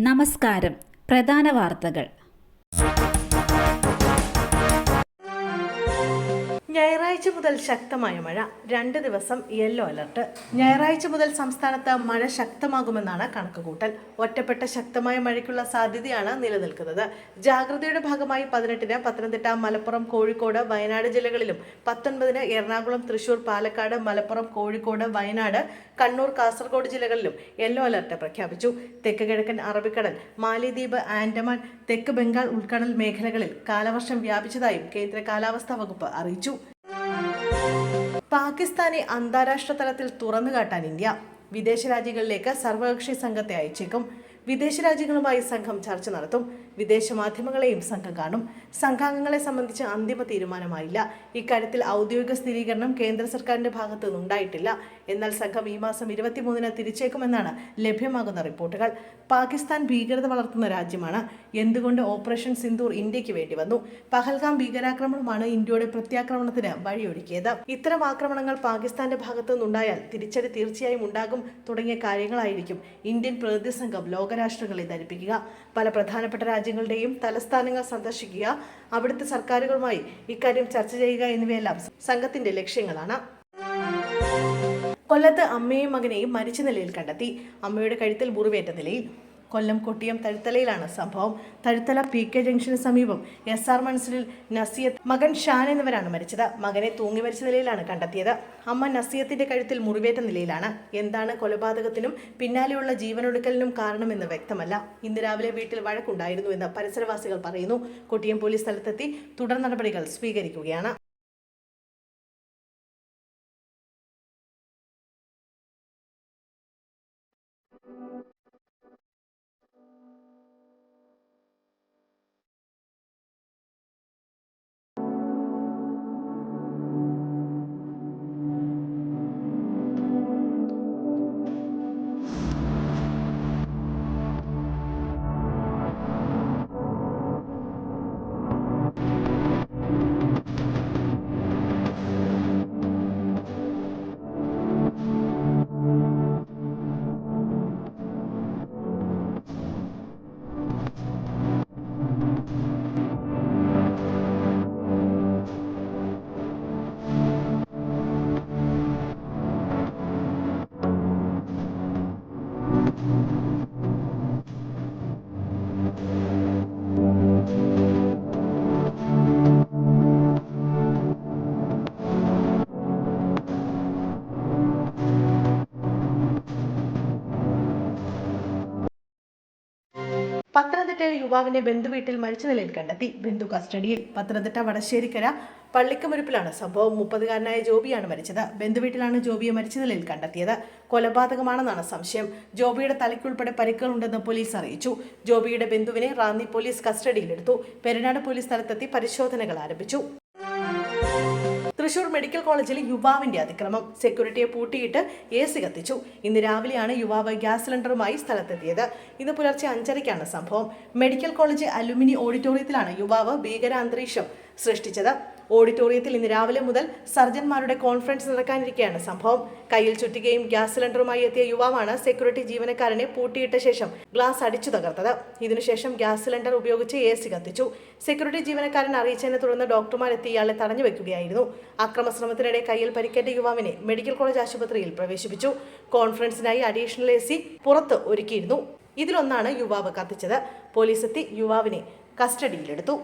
നമസ്കാരം. പ്രധാന വാർത്തകൾ. ഞായറാഴ്ച മുതൽ ശക്തമായ മഴ, 2 ദിവസം യെല്ലോ അലർട്ട്. ഞായറാഴ്ച മുതൽ സംസ്ഥാനത്ത് മഴ ശക്തമാകുമെന്നാണ് കണക്കുകൂട്ടൽ. ഒറ്റപ്പെട്ട ശക്തമായ മഴയ്ക്കുള്ള സാധ്യതയാണ് നിലനിൽക്കുന്നത്. ജാഗ്രതയുടെ ഭാഗമായി 18-ന് പത്തനംതിട്ട, മലപ്പുറം, കോഴിക്കോട്, വയനാട് ജില്ലകളിലും 19-ന് എറണാകുളം, തൃശൂർ, പാലക്കാട്, മലപ്പുറം, കോഴിക്കോട്, വയനാട്, കണ്ണൂർ, കാസർഗോഡ് ജില്ലകളിലും യെല്ലോ അലർട്ട് പ്രഖ്യാപിച്ചു. തെക്ക് കിഴക്കൻ അറബിക്കടൽ, മാലിദ്വീപ്, ആൻഡമാൻ, തെക്ക് ബംഗാൾ ഉൾക്കടൽ മേഖലകളിൽ കാലവർഷം വ്യാപിച്ചതായും കേന്ദ്ര കാലാവസ്ഥാ വകുപ്പ് അറിയിച്ചു. പാകിസ്ഥാനെ അന്താരാഷ്ട്ര തലത്തിൽ തുറന്നുകാട്ടാൻ ഇന്ത്യ. വിദേശ രാജ്യങ്ങളിലേക്ക് സർവകക്ഷി സംഘത്തെ അയച്ചേക്കും. വിദേശ രാജ്യങ്ങളുമായി സംഘം ചർച്ച നടത്തും. വിദേശ മാധ്യമങ്ങളെയും സംഘം കാണും. സംഘാംഗങ്ങളെ സംബന്ധിച്ച് അന്തിമ തീരുമാനമായില്ല. ഇക്കാര്യത്തിൽ ഔദ്യോഗിക സ്ഥിരീകരണം കേന്ദ്ര സർക്കാരിന്റെ ഭാഗത്തു നിന്നുണ്ടായിട്ടില്ല. എന്നാൽ സംഘം ഈ മാസം 23-ന് തിരിച്ചേക്കുമെന്നാണ് ലഭ്യമാകുന്ന റിപ്പോർട്ടുകൾ. പാകിസ്ഥാൻ ഭീകരത വളർത്തുന്ന രാജ്യമാണ്. എന്തുകൊണ്ട് ഓപ്പറേഷൻ സിന്ദൂർ ഇന്ത്യക്ക് വേണ്ടി വന്നു? പഹൽഗാം ഭീകരാക്രമണമാണ് ഇന്ത്യയുടെ പ്രത്യാക്രമണത്തിന് വഴിയൊരുക്കിയത്. ഇത്തരം ആക്രമണങ്ങൾ പാകിസ്ഥാന്റെ ഭാഗത്തു നിന്നുണ്ടായാൽ തിരിച്ചടി തീർച്ചയായും ഉണ്ടാകും തുടങ്ങിയ കാര്യങ്ങളായിരിക്കും ഇന്ത്യൻ പ്രതിനിധി സംഘം ലോകരാഷ്ട്രങ്ങളെ ധരിപ്പിക്കുക. പല പ്രധാനപ്പെട്ട രാജ്യങ്ങളുടെയും തലസ്ഥാനങ്ങൾ സന്ദർശിക്കുക, അവിടുത്തെ സർക്കാരുകളുമായി ഇക്കാര്യം ചർച്ച ചെയ്യുക എന്നിവയെല്ലാം സംഘത്തിന്റെ ലക്ഷ്യങ്ങളാണ്. കൊല്ലത്ത് അമ്മയെയും മകനെയും മരിച്ച നിലയിൽ കണ്ടെത്തി. അമ്മയുടെ കഴുത്തിൽ മുറിവേറ്റ നിലയിൽ. കൊല്ലം കൊട്ടിയം തഴുത്തലയിലാണ് സംഭവം. തഴുത്തല PK ജംഗ്ഷന് സമീപം SR മൻസിലിൽ നസിയത്ത്, മകൻ ഷാൻ എന്നിവരാണ് മരിച്ചത്. മകനെ തൂങ്ങി മരിച്ച നിലയിലാണ് കണ്ടെത്തിയത്. അമ്മ നസിയത്തിന്റെ കഴുത്തിൽ മുറിവേറ്റ നിലയിലാണ്. എന്താണ് കൊലപാതകത്തിനും പിന്നാലെയുള്ള ജീവനൊടുക്കലിനും കാരണമെന്ന് വ്യക്തമല്ല. ഇന്ന് രാവിലെ വീട്ടിൽ വഴക്കുണ്ടായിരുന്നുവെന്ന് പരിസരവാസികൾ പറയുന്നു. കൊട്ടിയം പോലീസ് സ്ഥലത്തെത്തി തുടർ നടപടികൾ സ്വീകരിക്കുകയാണ്. പത്തനംതിട്ടയിൽ യുവാവിനെ ബന്ധുവീട്ടിൽ മരിച്ച നിലയിൽ കണ്ടെത്തി. ബന്ധു കസ്റ്റഡിയിൽ. പത്തനംതിട്ട വടശ്ശേരിക്കര പള്ളിക്കമുരുപ്പിലാണ് സംഭവം. 30-കാരനായ ജോബിയാണ് മരിച്ചത്. ബന്ധുവീട്ടിലാണ് ജോബിയെ മരിച്ച നിലയിൽ കണ്ടെത്തിയത്. കൊലപാതകമാണെന്നാണ് സംശയം. ജോബിയുടെ തലയ്ക്കുൾപ്പെടെ പരിക്കുകളുണ്ടെന്ന് പോലീസ് അറിയിച്ചു. ജോബിയുടെ ബന്ധുവിനെ റാന്നി പോലീസ് കസ്റ്റഡിയിലെടുത്തു. പെരിനാട് പോലീസ് സ്ഥലത്തെത്തി പരിശോധനകൾ ആരംഭിച്ചു. തൃശൂർ മെഡിക്കൽ കോളേജിൽ യുവാവിന്റെ അതിക്രമം. സെക്യൂരിറ്റിയെ പൂട്ടിയിട്ട് AC കത്തിച്ചു. ഇന്ന് രാവിലെയാണ് യുവാവ് ഗ്യാസ് സിലിണ്ടറുമായി സ്ഥലത്തെത്തിയത്. ഇന്ന് പുലർച്ചെ 5:30-ക്കാണ് സംഭവം. മെഡിക്കൽ കോളേജ് അലുമിനി ഓഡിറ്റോറിയത്തിലാണ് യുവാവ് ഭീകരാന്തരീക്ഷം സൃഷ്ടിച്ചത്. ഓഡിറ്റോറിയത്തിൽ ഇന്ന് രാവിലെ മുതൽ സർജന്മാരുടെ കോൺഫറൻസ് നടക്കാനിരിക്കെയാണ് സംഭവം. കയ്യിൽ ചുറ്റികയും ഗ്യാസ് സിലിണ്ടറുമായി എത്തിയ യുവാവാണ് സെക്യൂരിറ്റി ജീവനക്കാരനെ പൂട്ടിയിട്ട ശേഷം ഗ്ലാസ് അടിച്ചു തകർത്തത്. ഇതിനുശേഷം ഗ്യാസ് സിലിണ്ടർ ഉപയോഗിച്ച് AC കത്തിച്ചു. സെക്യൂരിറ്റി ജീവനക്കാരൻ അറിയിച്ചതിനെ തുടർന്ന് ഡോക്ടർമാരെത്തി ഇയാളെ തടഞ്ഞു വെക്കുകയായിരുന്നു. അക്രമശ്രമത്തിനിടെ കയ്യിൽ പരിക്കേറ്റ യുവാവിനെ മെഡിക്കൽ കോളേജ് ആശുപത്രിയിൽ പ്രവേശിപ്പിച്ചു. കോൺഫറൻസിനായി അഡീഷണൽ AC പുറത്ത് ഒരുക്കിയിരുന്നു. ഇതിലൊന്നാണ് യുവാവ് കത്തിച്ചത്. പോലീസ് എത്തി യുവാവിനെ കസ്റ്റഡിയിലെടുത്തു.